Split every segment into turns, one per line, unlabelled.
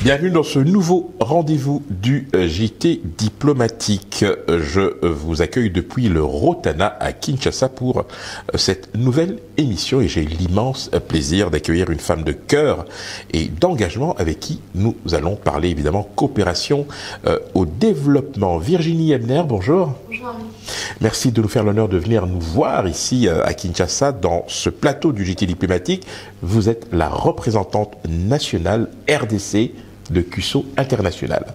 Bienvenue dans ce nouveau rendez-vous du JT diplomatique. Je vous accueille depuis le Rotana à Kinshasa pour cette nouvelle émission et j'ai l'immense plaisir d'accueillir une femme de cœur et d'engagement avec qui nous allons parler évidemment coopération au développement. Virginie Ebner, bonjour.
Bonjour Henri.
Merci de nous faire l'honneur de venir nous voir ici à Kinshasa dans ce plateau du JT diplomatique. Vous êtes la représentante nationale RDC de CUSO International.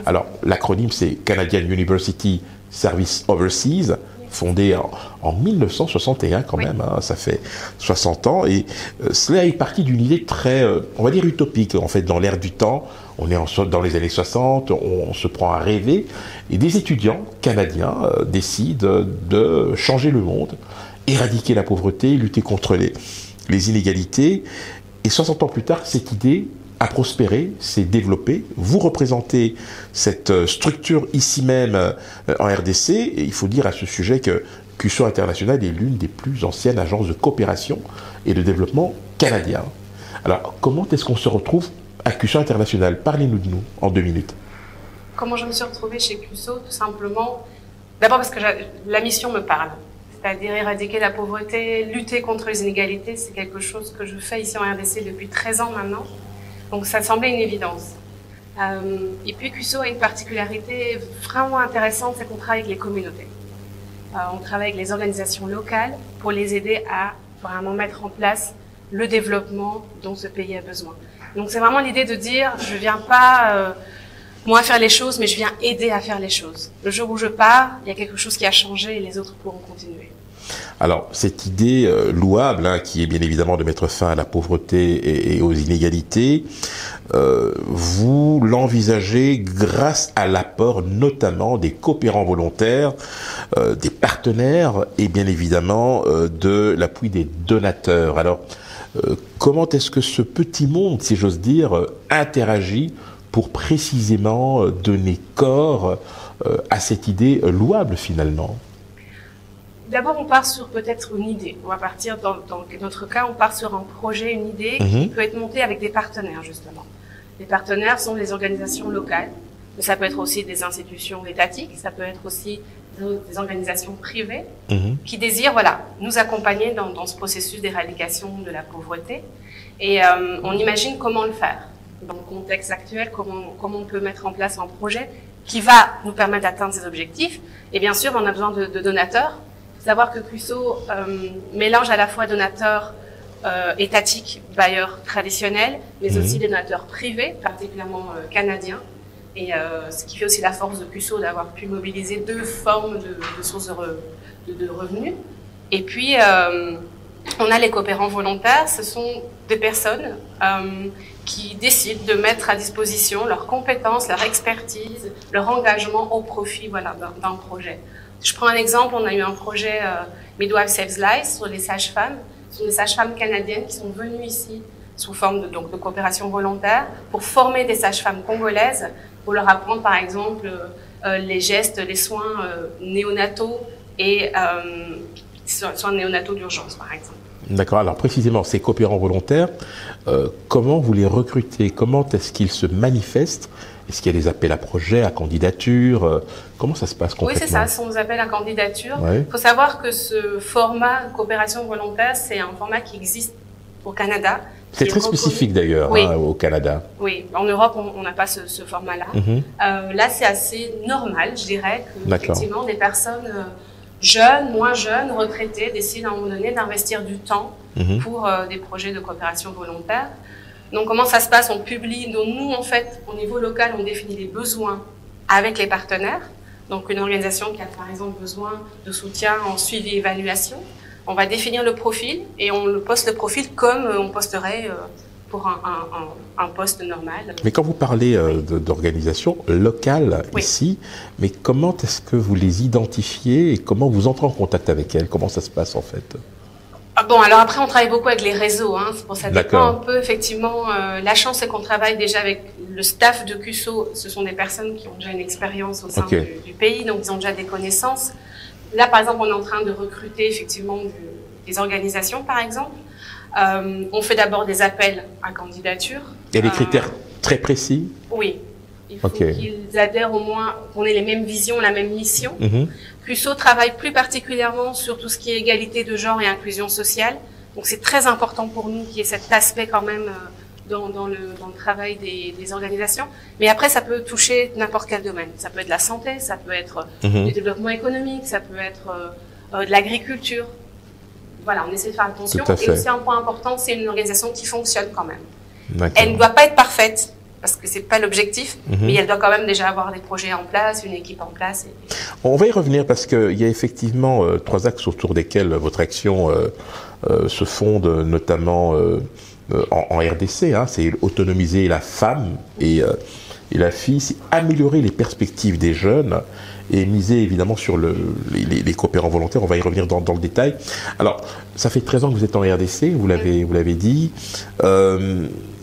Alors, l'acronyme, c'est Canadian University Service Overseas, fondé en 1961 quand même, hein, ça fait 60 ans, et cela est parti d'une idée très, on va dire, utopique, en fait, dans l'ère du temps. On est dans les années 60, on se prend à rêver, et des étudiants canadiens décident de changer le monde, éradiquer la pauvreté, lutter contre les inégalités, et 60 ans plus tard, cette idée a prospéré, s'est développé. Vous représentez cette structure ici même en RDC et il faut dire à ce sujet que CUSO International est l'une des plus anciennes agences de coopération et de développement canadien. Alors, comment est-ce qu'on se retrouve à CUSO International? Parlez-nous de nous en 2 minutes.
Comment je me suis retrouvée chez CUSO? Tout simplement, d'abord parce que la mission me parle. C'est-à-dire éradiquer la pauvreté, lutter contre les inégalités, c'est quelque chose que je fais ici en RDC depuis 13 ans maintenant. Donc ça semblait une évidence. Et puis CUSO a une particularité vraiment intéressante, c'est qu'on travaille avec les communautés. On travaille avec les organisations locales pour les aider à vraiment mettre en place le développement dont ce pays a besoin. Donc c'est vraiment l'idée de dire, je ne viens pas moi faire les choses, mais je viens aider à faire les choses. Le jour où je pars, il y a quelque chose qui a changé et les autres pourront continuer.
Alors, cette idée louable, hein, qui est bien évidemment de mettre fin à la pauvreté et aux inégalités, vous l'envisagez grâce à l'apport notamment des coopérants volontaires, des partenaires et bien évidemment de l'appui des donateurs. Alors, comment est-ce que ce petit monde, si j'ose dire, interagit pour précisément donner corps à cette idée louable finalement?
D'abord, on part sur peut-être une idée. On va partir, dans notre cas, on part sur un projet, une idée qui peut être montée avec des partenaires, justement. Les partenaires sont les organisations locales, mais ça peut être aussi des institutions étatiques, ça peut être aussi des organisations privées qui désirent, voilà, nous accompagner dans ce processus d'éradication de la pauvreté. Et on imagine comment le faire. Dans le contexte actuel, comment on peut mettre en place un projet qui va nous permettre d'atteindre ces objectifs. Et bien sûr, on a besoin de donateurs. Savoir que CUSO mélange à la fois donateurs étatiques, bailleurs traditionnels, mais aussi des donateurs privés, particulièrement canadiens. Et ce qui fait aussi la force de CUSO d'avoir pu mobiliser 2 formes de sources de revenus. Et puis, on a les coopérants volontaires. Ce sont des personnes qui décident de mettre à disposition leurs compétences, leur expertise, leur engagement au profit, voilà, d'un projet. Je prends un exemple, on a eu un projet Midwife Saves Lives sur les sages-femmes. Ce sont des sages-femmes canadiennes qui sont venues ici sous forme de coopération volontaire pour former des sages-femmes congolaises, pour leur apprendre par exemple les gestes, les soins néonataux et soins néonataux d'urgence par exemple.
D'accord, alors précisément ces coopérants volontaires, comment vous les recrutez? Comment est-ce qu'ils se manifestent? Est-ce qu'il y a des appels à projets, à candidature? Comment ça se passe concrètement?
Oui, c'est ça, ce sont des appels à candidature.
Ouais.
Il faut savoir que ce format coopération volontaire, c'est un format qui existe au Canada.
C'est très spécifique d'ailleurs,
oui,
hein, au Canada.
Oui, en Europe, on n'a pas ce format-là. Là, c'est assez normal, je dirais, que effectivement, des personnes jeunes, moins jeunes, retraitées, décident à un moment donné d'investir du temps pour des projets de coopération volontaire. Donc, comment ça se passe? On publie. Donc, nous, en fait, au niveau local, on définit les besoins avec les partenaires. Donc, une organisation qui a, par exemple, besoin de soutien en suivi et évaluation, on va définir le profil et on le poste le profil comme on posterait pour un poste normal.
Mais quand vous parlez d'organisation locale ici, mais comment est-ce que vous les identifiez et comment vous entrez en contact avec elles? Comment ça se passe en fait?
Bon, alors après, on travaille beaucoup avec les réseaux. Hein. C'est pour ça dépend un peu, effectivement. La chance, c'est qu'on travaille déjà avec le staff de CUSO. Ce sont des personnes qui ont déjà une expérience au sein du pays, donc ils ont déjà des connaissances. Là, par exemple, on est en train de recruter, effectivement, des organisations, par exemple. On fait d'abord des appels à candidature.
Il y a des critères Très précis?
Oui. Il faut qu'ils adhèrent au moins, qu'on ait les mêmes visions, la même mission. CUSO travaille plus particulièrement sur tout ce qui est égalité de genre et inclusion sociale. Donc c'est très important pour nous qu'il y ait cet aspect quand même dans le travail des organisations. Mais après, ça peut toucher n'importe quel domaine. Ça peut être la santé, ça peut être du développement économique, ça peut être de l'agriculture. Voilà, on essaie de faire attention. Et aussi un point important, c'est une organisation qui fonctionne quand même. Elle ne doit pas être parfaite, parce que c'est pas l'objectif, mais elle doit quand même déjà avoir des projets en place, une équipe en place.
On va y revenir parce qu'il y a effectivement 3 axes autour desquels votre action se fonde, notamment en RDC. Hein, c'est autonomiser la femme et la fille, c'est améliorer les perspectives des jeunes et miser évidemment sur les coopérants volontaires. On va y revenir dans le détail. Alors, ça fait 13 ans que vous êtes en RDC, vous l'avez dit.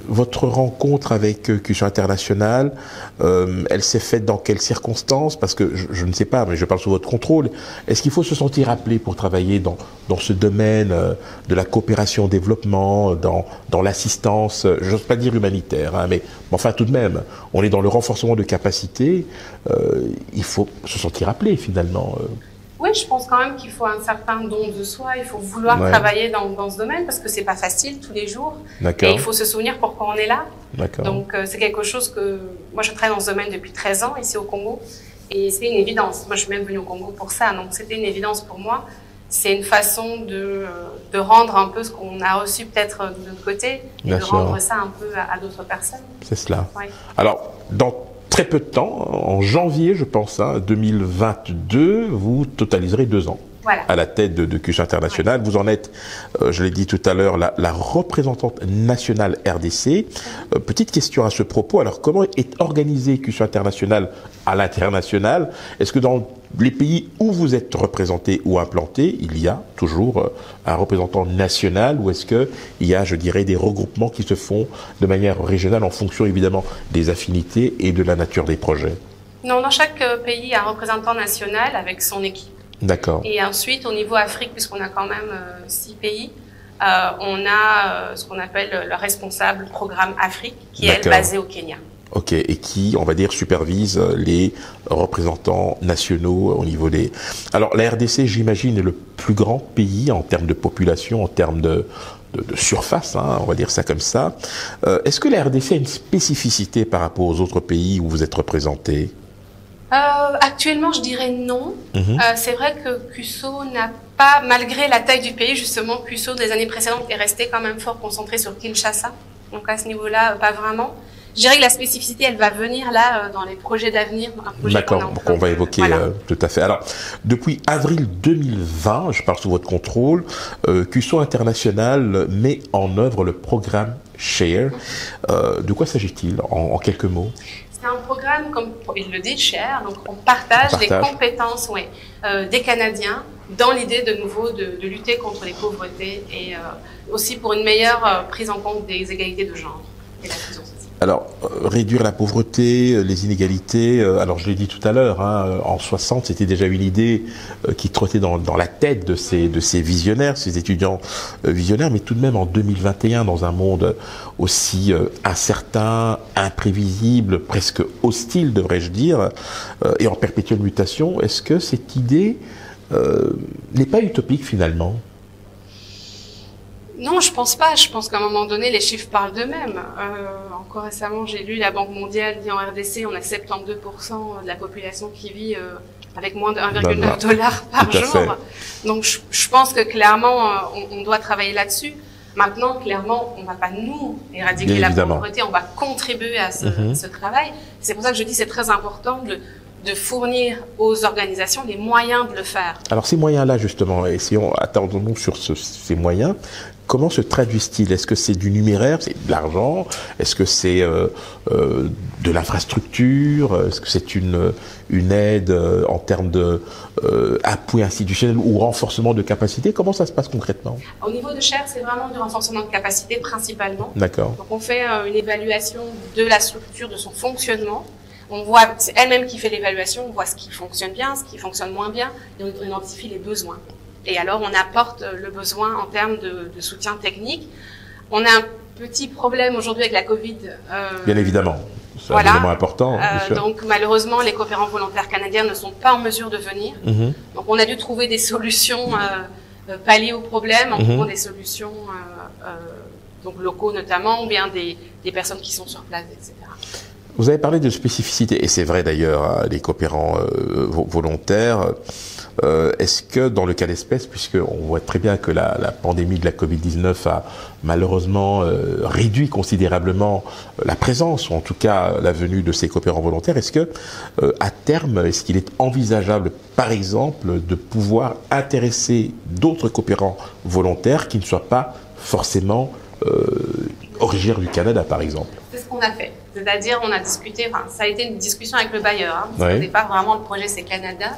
Votre rencontre avec CUSO International, elle s'est faite dans quelles circonstances? Parce que je ne sais pas, mais je parle sous votre contrôle. Est-ce qu'il faut se sentir appelé pour travailler dans ce domaine de la coopération au développement, dans l'assistance, j'ose pas dire humanitaire, hein, mais enfin tout de même, on est dans le renforcement de capacités. Il faut se sentir appelé finalement.
Oui, je pense quand même qu'il faut un certain don de soi, il faut vouloir travailler dans ce domaine parce que c'est pas facile tous les jours. Et il faut se souvenir pourquoi on est là. Donc c'est quelque chose que moi je travaille dans ce domaine depuis 13 ans ici au Congo et c'est une évidence. Moi je suis même venue au Congo pour ça, donc c'était une évidence pour moi. C'est une façon de rendre un peu ce qu'on a reçu peut-être de notre côté et de rendre ça un peu à d'autres personnes.
C'est cela. Alors dans très peu de temps, en janvier, je pense, 2022, vous totaliserez 2 ans à la tête de CUSO International. Vous en êtes, je l'ai dit tout à l'heure, la représentante nationale RDC. Petite question à ce propos. Alors, comment est organisé CUSO International à l'international? Est-ce que dans les pays où vous êtes représenté ou implanté, il y a toujours un représentant national ou est-ce qu'il y a, je dirais, des regroupements qui se font de manière régionale en fonction évidemment des affinités et de la nature des projets?
Non, dans chaque pays, il y a un représentant national avec son équipe.
D'accord.
Et ensuite, au niveau Afrique, puisqu'on a quand même 6 pays, on a ce qu'on appelle le responsable programme Afrique, qui est basé au Kenya.
Ok, et qui, on va dire, supervise les représentants nationaux au niveau des... Alors, la RDC, j'imagine, est le plus grand pays en termes de population, en termes de surface, hein, on va dire ça comme ça. Est-ce que la RDC a une spécificité par rapport aux autres pays où vous êtes représenté?
Actuellement, je dirais non. C'est vrai que CUSO n'a pas, malgré la taille du pays, justement, CUSO des années précédentes est resté quand même fort concentré sur Kinshasa. Donc à ce niveau-là, pas vraiment. Je dirais que la spécificité, elle va venir là dans les projets d'avenir.
D'accord, donc on va évoquer tout à fait. Alors, depuis avril 2020, je parle sous votre contrôle, CUSO International met en œuvre le programme SHARE. De quoi s'agit-il en quelques mots?
C'est un programme, comme il le dit, SHARE, donc on partage les compétences des Canadiens dans l'idée de nouveau de lutter contre les pauvretés et aussi pour une meilleure prise en compte des égalités de genre et l'inclusion sociale.
Alors, réduire la pauvreté, les inégalités, alors je l'ai dit tout à l'heure, hein, en 60, c'était déjà une idée qui trottait dans la tête de ces visionnaires, ces étudiants visionnaires, mais tout de même en 2021, dans un monde aussi incertain, imprévisible, presque hostile, devrais-je dire, et en perpétuelle mutation, est-ce que cette idée n'est pas utopique finalement ?
Non, je pense pas. Je pense qu'à un moment donné, les chiffres parlent d'eux-mêmes. Encore récemment, j'ai lu la Banque mondiale dit en RDC, on a 72% de la population qui vit avec moins de 1,9 $ par jour. Donc, je pense que clairement, on doit travailler là-dessus. Maintenant, clairement, on va pas nous éradiquer la pauvreté, on va contribuer à ce travail. C'est pour ça que je dis c'est très important de fournir aux organisations les moyens de le faire. Alors
ces moyens-là, justement, attendons-nous sur ces moyens. Comment se traduisent-ils? Est-ce que c'est du numéraire, c'est de l'argent? Est-ce que c'est de l'infrastructure? Est-ce que c'est une aide en termes d'appui institutionnel ou renforcement de capacité? Comment ça se passe concrètement?
Au niveau de SHARE, c'est vraiment du renforcement de capacité principalement.
D'accord. Donc
on fait une évaluation de la structure, de son fonctionnement. On voit, c'est elle-même qui fait l'évaluation, on voit ce qui fonctionne bien, ce qui fonctionne moins bien, et on identifie les besoins. Et alors, on apporte le besoin en termes de soutien technique. On a petit problème aujourd'hui avec la Covid.
Bien évidemment. C'est
voilà.
un élément important.
Donc malheureusement, les coopérants volontaires canadiens ne sont pas en mesure de venir. Donc on a dû trouver des solutions pallier au problème en trouvant des solutions donc locaux notamment, ou bien des personnes qui sont sur place, etc.
Vous avez parlé de spécificité, et c'est vrai d'ailleurs, les coopérants volontaires. Est-ce que dans le cas d'espèce, puisqu'on voit très bien que la pandémie de la Covid-19 a malheureusement réduit considérablement la présence, ou en tout cas la venue de ces coopérants volontaires, est-ce que à terme, est-ce qu'il est envisageable, par exemple, de pouvoir intéresser d'autres coopérants volontaires qui ne soient pas forcément originaires du Canada, par exemple?
C'est ce qu'on a fait. C'est-à-dire, on a discuté, enfin, ça a été une discussion avec le bailleur. Hein, parce
oui.
qu'au départ, vraiment, le projet, c'est Canada.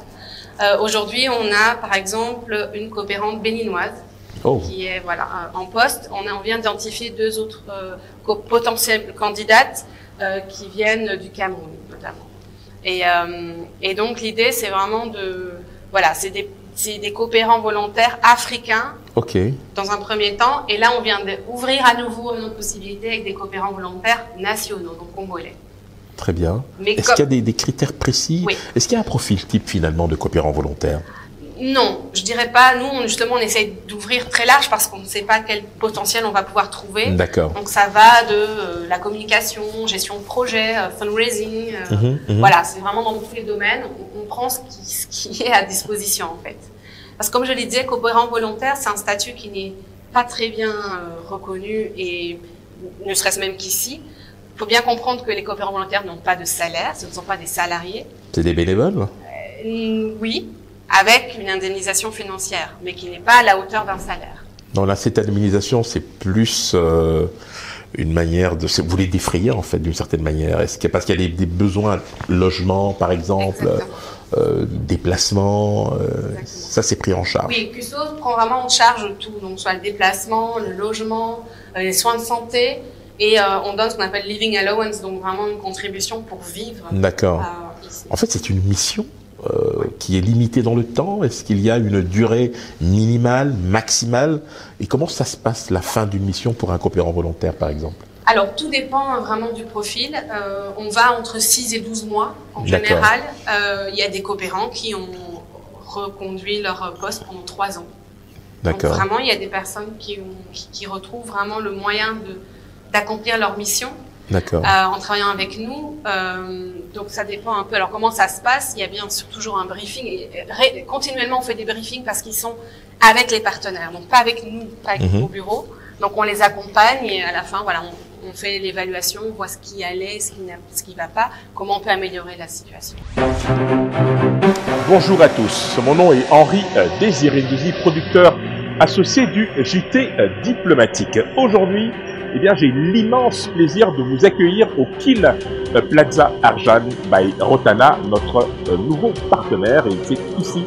Aujourd'hui, on a, par exemple, une coopérante béninoise qui est en poste. On vient d'identifier 2 autres potentielles candidates qui viennent du Cameroun, notamment. Et donc, l'idée, c'est vraiment c'est des coopérants volontaires africains dans un premier temps. Et là, on vient d'ouvrir à nouveau une autre possibilité avec des coopérants volontaires nationaux, donc congolais.
Très bien. Est-ce qu'il y a des critères précis? Oui. Est-ce qu'il y a un profil type finalement de coopérant volontaire?
Non, je dirais pas. Nous, justement, on essaye d'ouvrir très large parce qu'on ne sait pas quel potentiel on va pouvoir trouver.
D'accord.
Donc ça va de la communication, gestion de projet, fundraising. Voilà, c'est vraiment dans tous les domaines. On prend ce qui est à disposition en fait. Parce que comme je le disais, coopérant volontaire, c'est un statut qui n'est pas très bien reconnu et ne serait-ce même qu'ici. Il faut bien comprendre que les coopérants volontaires n'ont pas de salaire, ce ne sont pas des salariés.
C'est des bénévoles?
Oui, avec une indemnisation financière, mais qui n'est pas à la hauteur d'un salaire.
Non, là, cette indemnisation, c'est plus une manière de... Vous les défrayer, en fait, d'une certaine manière. Parce qu'il y a des besoins, logement, par exemple, déplacement, ça, c'est pris en charge.
Oui, CUSO prend vraiment en charge tout, donc soit le déplacement, le logement, les soins de santé. Et on donne ce qu'on appelle living allowance, donc vraiment une contribution pour vivre.
D'accord. En fait, c'est une mission qui est limitée dans le temps. Est-ce qu'il y a une durée minimale, maximale? Et comment ça se passe, la fin d'une mission pour un coopérant volontaire, par exemple?
Alors, tout dépend vraiment du profil. On va entre 6 et 12 mois, en général. Il y a des coopérants qui ont reconduit leur poste pendant 3 ans.
D'accord.
Donc, vraiment, il y a des personnes qui retrouvent vraiment le moyen d'accomplir leur mission en travaillant avec nous. Donc ça dépend un peu. Alors comment ça se passe? Il y a bien sûr toujours un briefing. Et continuellement on fait des briefings parce qu'ils sont avec les partenaires, donc pas avec nous, pas avec nos bureaux. Donc on les accompagne et à la fin voilà, on fait l'évaluation, on voit ce qui allait, ce qui va pas, comment on peut améliorer la situation.
Bonjour à tous, mon nom est Henri Désiré Ndouzi, producteur associé du JT Diplomatique. Aujourd'hui, eh bien, j'ai l'immense plaisir de vous accueillir au Kill Plaza Arjan by Rotana, notre nouveau partenaire. Et c'est ici,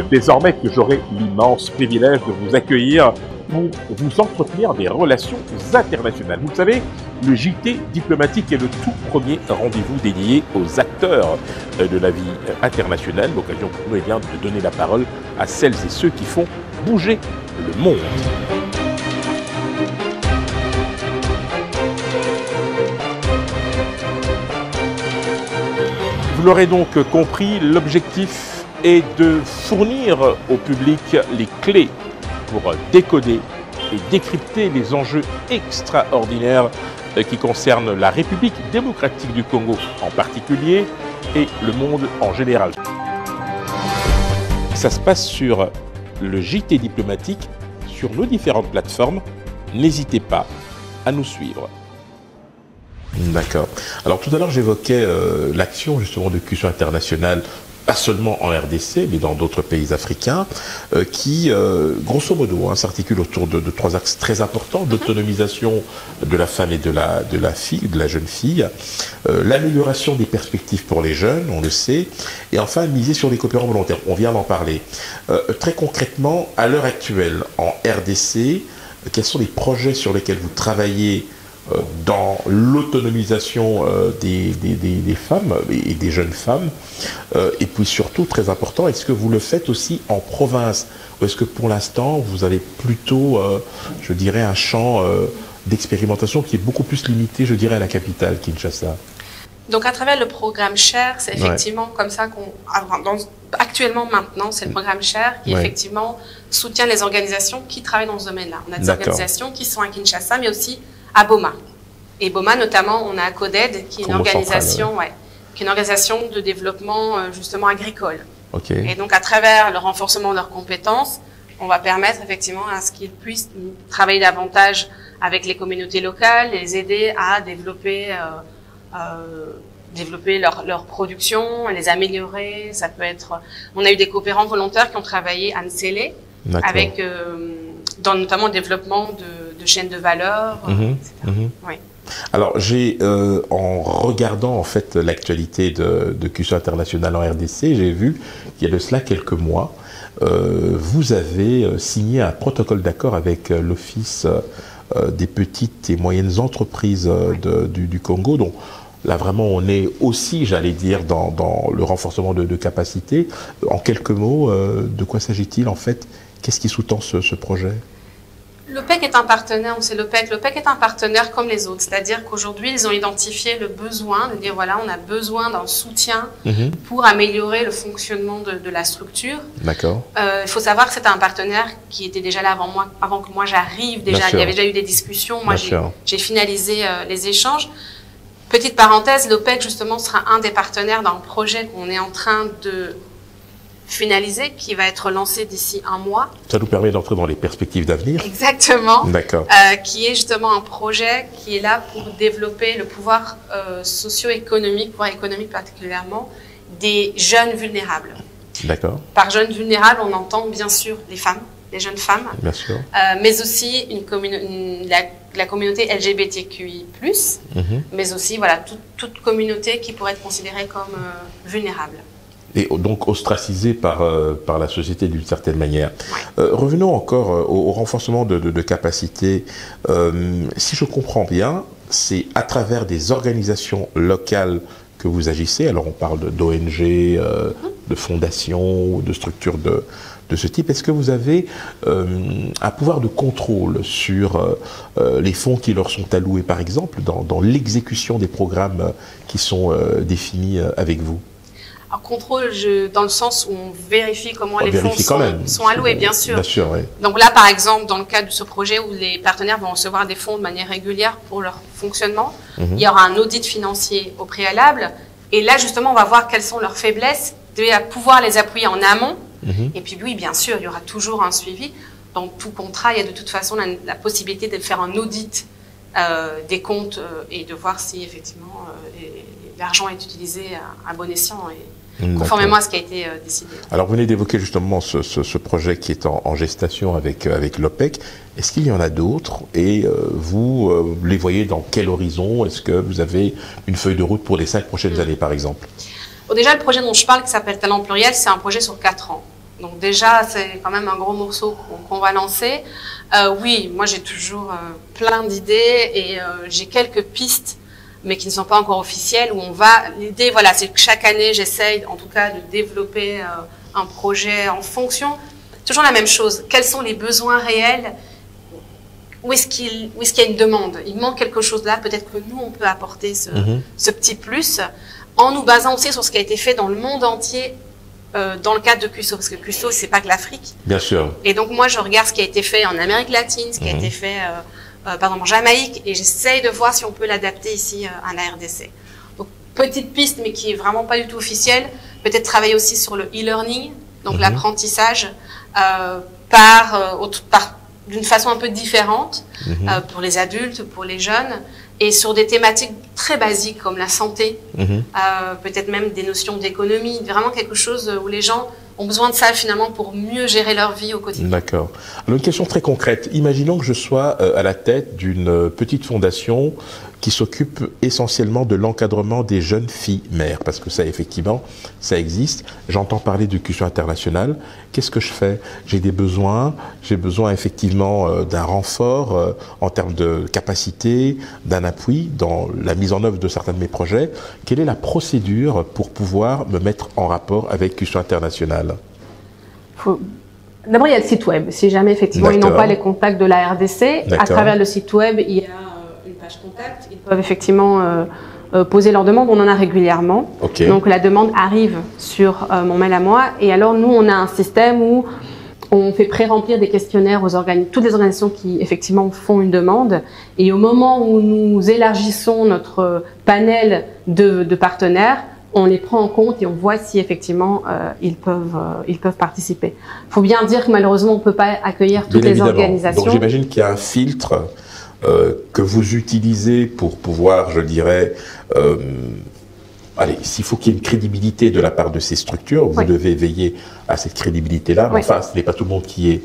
désormais, que j'aurai l'immense privilège de vous accueillir pour vous entretenir des relations internationales. Vous le savez, le JT Diplomatique est le tout premier rendez-vous dédié aux acteurs de la vie internationale. L'occasion pour nous, eh bien, de donner la parole à celles et ceux qui font bouger le monde. Vous l'aurez donc compris, l'objectif est de fournir au public les clés pour décoder et décrypter les enjeux extraordinaires qui concernent la République démocratique du Congo en particulier et le monde en général. Ça se passe sur le JT Diplomatique, sur nos différentes plateformes. N'hésitez pas à nous suivre. D'accord. Alors tout à l'heure j'évoquais l'action justement de CUSO International, pas seulement en RDC mais dans d'autres pays africains, qui grosso modo s'articule autour de 3 axes très importants: l'autonomisation de la femme et de la jeune fille, l'amélioration des perspectives pour les jeunes, on le sait, et enfin miser sur les coopérants volontaires. On vient d'en parler. Très concrètement, à l'heure actuelle en RDC, quels sont les projets sur lesquels vous travaillez dans l'autonomisation des femmes et des jeunes femmes, et puis surtout, très important, est-ce que vous le faites aussi en province, ou est-ce que pour l'instant vous avez plutôt, je dirais, un champ
d'expérimentation
qui est beaucoup plus limitée, je dirais, à la capitale, Kinshasa.
Donc à travers le programme SHARE, c'est effectivement comme ça qu'on... Actuellement, maintenant, c'est le programme SHARE qui effectivement soutient les organisations qui travaillent dans ce domaine-là. On a des organisations qui sont à Kinshasa, mais aussi à Boma. Et Boma, notamment, on a CODED, qui est une organisation, qui est une organisation de développement justement agricole. Et donc, à travers le renforcement de leurs compétences, on va permettre effectivement à ce qu'ils puissent travailler davantage avec les communautés locales, les aider à développer leur production, les améliorer. Ça peut être. On a eu des coopérants volontaires qui ont travaillé à Nsele avec dans notamment le développement de chaînes de valeur, etc. Oui.
Alors j'ai en regardant en fait l'actualité de QSO International en RDC, j'ai vu qu'il y a de cela quelques mois, vous avez signé un protocole d'accord avec l'Office des petites et moyennes entreprises du Congo. Donc là vraiment on est aussi, j'allais dire, dans le renforcement de capacités. En quelques mots, de quoi s'agit-il en fait? Qu'est-ce qui sous-tend ce projet?
L'OPEC est un partenaire, on sait l'OPEC est un partenaire comme les autres, c'est-à-dire qu'aujourd'hui ils ont identifié le besoin de dire voilà, on a besoin d'un soutien pour améliorer le fonctionnement de la structure.
D'accord.
Il faut savoir que c'est un partenaire qui était déjà là avant que moi j'arrive, déjà il y avait déjà eu des discussions, moi j'ai finalisé les échanges. Petite parenthèse, l'OPEC justement sera un des partenaires d'un projet qu'on est en train de finalisé, qui va être lancé d'ici un mois.
Ça nous permet d'entrer dans les perspectives d'avenir.
Exactement.
D'accord.
Qui est justement un projet qui est là pour développer le pouvoir socio-économique, pouvoir économique particulièrement, des jeunes vulnérables.
D'accord.
Par jeunes vulnérables, on entend bien sûr les femmes, les jeunes femmes,
bien sûr.
Mais aussi la communauté LGBTQI+, mais aussi voilà, toute communauté qui pourrait être considérée comme vulnérable.
Et donc ostracisé par la société d'une certaine manière. Revenons encore au renforcement de capacités. Si je comprends bien, c'est à travers des organisations locales que vous agissez. Alors on parle d'ONG, de fondations ou de structures de ce type. Est-ce que vous avez un pouvoir de contrôle sur les fonds qui leur sont alloués, par exemple, dans l'exécution des programmes qui sont définis avec vous?
Alors, contrôle, dans le sens où on vérifie comment les fonds sont alloués, bien sûr.
Bien sûr, oui.
Donc là, par exemple, dans le cadre de ce projet où les partenaires vont recevoir des fonds de manière régulière pour leur fonctionnement, il y aura un audit financier au préalable. Et là, justement, on va voir quelles sont leurs faiblesses, de pouvoir les appuyer en amont. Et puis, oui, bien sûr, il y aura toujours un suivi. Dans tout contrat, il y a de toute façon la possibilité de faire un audit des comptes et de voir si, effectivement, l'argent est utilisé à bon escient et conformément à ce qui a été décidé. Alors,
vous venez d'évoquer justement ce projet qui est en gestation avec l'OPEC. Est-ce qu'il y en a d'autres? Et vous les voyez dans quel horizon? Est-ce que vous avez une feuille de route pour les 5 prochaines années, par exemple?
Bon, déjà, le projet dont je parle, qui s'appelle Talent Pluriel, c'est un projet sur 4 ans. Donc déjà, c'est quand même un gros morceau qu'on va lancer. Oui, moi, j'ai toujours plein d'idées et j'ai quelques pistes, mais qui ne sont pas encore officielles, où on va... L'idée, voilà, c'est que chaque année, j'essaye, en tout cas, de développer un projet en fonction. Toujours la même chose. Quels sont les besoins réels? Où est-ce qu'il y a une demande? Il manque quelque chose là. Peut-être que nous, on peut apporter ce petit plus en nous basant aussi sur ce qui a été fait dans le monde entier dans le cadre de QSO. Parce que QSO, c'est pas que l'Afrique.
Bien sûr.
Et donc, moi, je regarde ce qui a été fait en Amérique latine, ce qui a été fait... par exemple en Jamaïque, et j'essaye de voir si on peut l'adapter ici à la RDC. Donc, petite piste, mais qui est vraiment pas du tout officielle, peut-être travailler aussi sur le e-learning, donc l'apprentissage, d'une façon un peu différente, pour les adultes, pour les jeunes, et sur des thématiques très basiques comme la santé, peut-être même des notions d'économie, vraiment quelque chose où les gens ont besoin de ça finalement pour mieux gérer leur vie au quotidien.
D'accord. Alors une question très concrète. Imaginons que je sois à la tête d'une petite fondation qui s'occupe essentiellement de l'encadrement des jeunes filles mères, parce que ça, effectivement, ça existe. J'entends parler de QSO International. Qu'est-ce que je fais? J'ai des besoins. J'ai besoin effectivement d'un renfort en termes de capacité, d'un appui dans la mise en œuvre de certains de mes projets. Quelle est la procédure pour pouvoir me mettre en rapport avec QSO International?
D'abord, il y a le site web. Si jamais, effectivement, ils n'ont pas les contacts de la RDC, à travers le site web, il y a une page contact. Ils peuvent effectivement poser leur demande. On en a régulièrement.
Okay.
Donc, la demande arrive sur mon mail à moi. Et alors, nous, on a un système où on fait pré-remplir des questionnaires aux toutes les organisations qui, effectivement, font une demande. Et au moment où nous élargissons notre panel de partenaires, on les prend en compte et on voit si effectivement ils peuvent participer. Il faut bien dire que malheureusement on ne peut pas accueillir toutes les organisations.
Donc j'imagine qu'il y a un filtre que vous utilisez pour pouvoir, je dirais, allez, s'il faut qu'il y ait une crédibilité de la part de ces structures, vous devez veiller à cette crédibilité-là. Enfin, ce n'est pas tout le monde qui est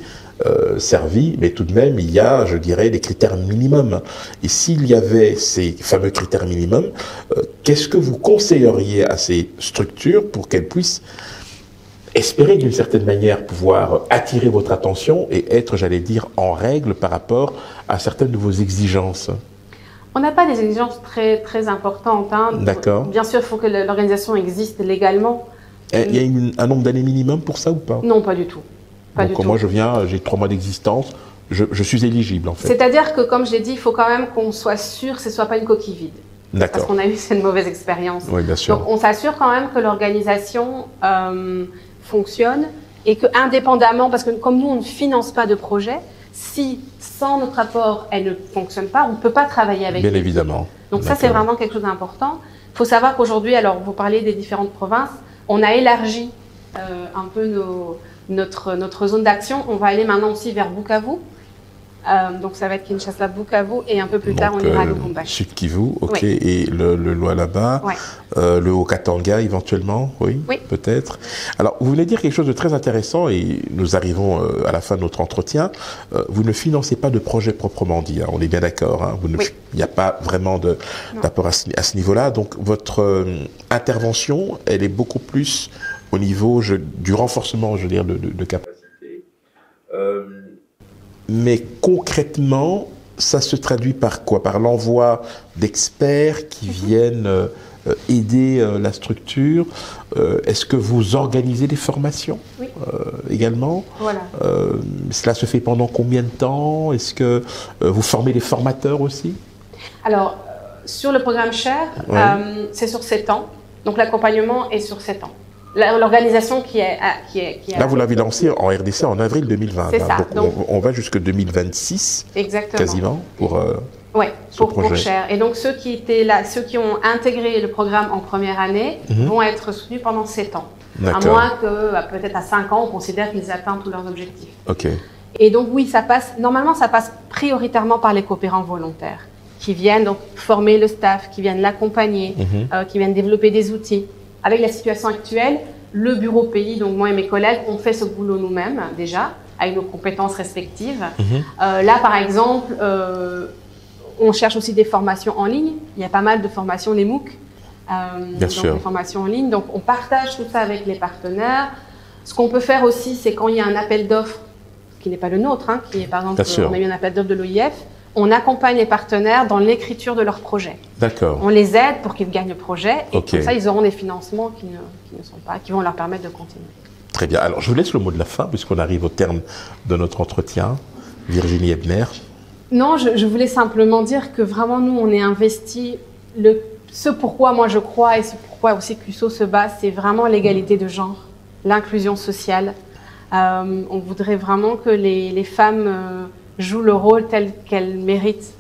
servi, mais tout de même, il y a, je dirais, des critères minimums. Et s'il y avait ces fameux critères minimums, qu'est-ce que vous conseilleriez à ces structures pour qu'elles puissent espérer d'une certaine manière pouvoir attirer votre attention et être, j'allais dire, en règle par rapport à certaines de vos exigences?
On n'a pas des exigences très, très importantes. Hein.
D'accord.
Bien sûr, il faut que l'organisation existe légalement.
Il y a un nombre d'années minimum pour ça ou pas?
Non, pas du tout.
Donc moi je viens, j'ai 3 mois d'existence, je suis éligible en fait.
C'est-à-dire que comme je l'ai dit, il faut quand même qu'on soit sûr que ce ne soit pas une coquille vide.
D'accord.
Parce qu'on a eu cette mauvaise expérience.
Oui, bien sûr.
Donc on s'assure quand même que l'organisation fonctionne et que indépendamment, parce que comme nous on ne finance pas de projet, si sans notre apport elle ne fonctionne pas, on ne peut pas travailler avec.
Bien évidemment.
Donc ça c'est vraiment quelque chose d'important. Il faut savoir qu'aujourd'hui, alors vous parlez des différentes provinces, on a élargi un peu notre zone d'action. On va aller maintenant aussi vers Bukavu. Donc ça va être Kinshasa, Bukavu et un peu plus tard on ira à Lubumbashi.
Sud Kivu, ok, oui. Et le Lualaba,
ouais.
Le Haut-Katanga éventuellement, oui, peut-être. Alors vous venez dire quelque chose de très intéressant et nous arrivons à la fin de notre entretien. Vous ne financez pas de projet proprement dit, hein, on est bien d'accord. Hein, il n'y a pas vraiment d'apport à ce niveau-là. Donc votre intervention, elle est beaucoup plus au niveau du renforcement, je veux dire, de capacité. Mais concrètement, ça se traduit par quoi? Par l'envoi d'experts qui viennent aider la structure. Est-ce que vous organisez des formations également?
Voilà.
Cela se fait pendant combien de temps? Est-ce que vous formez des formateurs aussi?
Alors, sur le programme Share, c'est sur 7 ans. Donc l'accompagnement est sur 7 ans. L'organisation qui est
Là, vous l'avez lancé en RDC en avril 2020.
C'est ça.
Donc on va jusque 2026,
exactement.
Quasiment, pour
pour Share. Et donc ceux qui étaient là, ceux qui ont intégré le programme en première année vont être soutenus pendant 7 ans. À moins que peut-être à 5 ans, on considère qu'ils atteignent tous leurs objectifs.
Ok.
Et donc oui, normalement ça passe prioritairement par les coopérants volontaires qui viennent donc former le staff, qui viennent l'accompagner, qui viennent développer des outils. Avec la situation actuelle, le bureau pays, donc moi et mes collègues, on fait ce boulot nous-mêmes déjà, avec nos compétences respectives. Là, par exemple, on cherche aussi des formations en ligne. Il y a pas mal de formations, les MOOC,
Bien sûr.
des formations en ligne. Donc, on partage tout ça avec les partenaires. Ce qu'on peut faire aussi, c'est quand il y a un appel d'offres, qui n'est pas le nôtre, hein, qui est par exemple, on a eu un appel d'offres de l'OIF, on accompagne les partenaires dans l'écriture de leur projet.
D'accord.
On les aide pour qu'ils gagnent le projet et comme ça, ils auront des financements qui vont leur permettre de continuer.
Très bien. Alors, je vous laisse le mot de la fin puisqu'on arrive au terme de notre entretien. Virginie Ebner.
Non, je voulais simplement dire que vraiment, nous, on est investi. Ce pourquoi moi je crois et ce pourquoi aussi CUSO se bat, c'est vraiment l'égalité de genre, l'inclusion sociale. On voudrait vraiment que les femmes jouent le rôle tel qu'elles méritent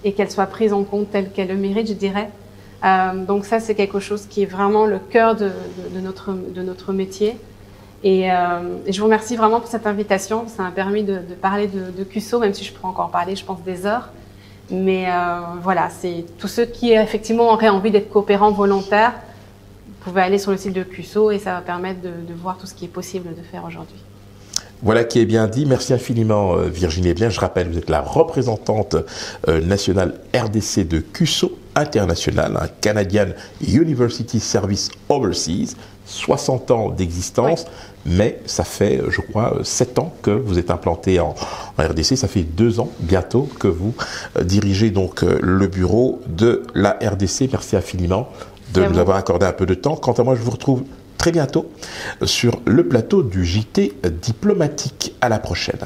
et qu'elles soient prises en compte tel qu'elles le méritent, je dirais. Donc ça, c'est quelque chose qui est vraiment le cœur de notre métier. Et je vous remercie vraiment pour cette invitation. Ça m'a permis de parler de CUSO, même si je pourrais encore parler, je pense, des heures. Mais voilà, c'est tous ceux qui effectivement auraient envie d'être coopérants volontaires, vous pouvez aller sur le site de CUSO et ça va permettre de voir tout ce qui est possible de faire aujourd'hui.
Voilà qui est bien dit. Merci infiniment Virginie Ebner. Je rappelle, vous êtes la représentante nationale RDC de CUSO International, un Canadian University Service Overseas, 60 ans d'existence, mais ça fait, je crois, 7 ans que vous êtes implanté en RDC. Ça fait 2 ans bientôt que vous dirigez donc le bureau de la RDC. Merci infiniment de nous avoir accordé un peu de temps. Quant à moi, je vous retrouve très bientôt sur le plateau du JT diplomatique. À la prochaine.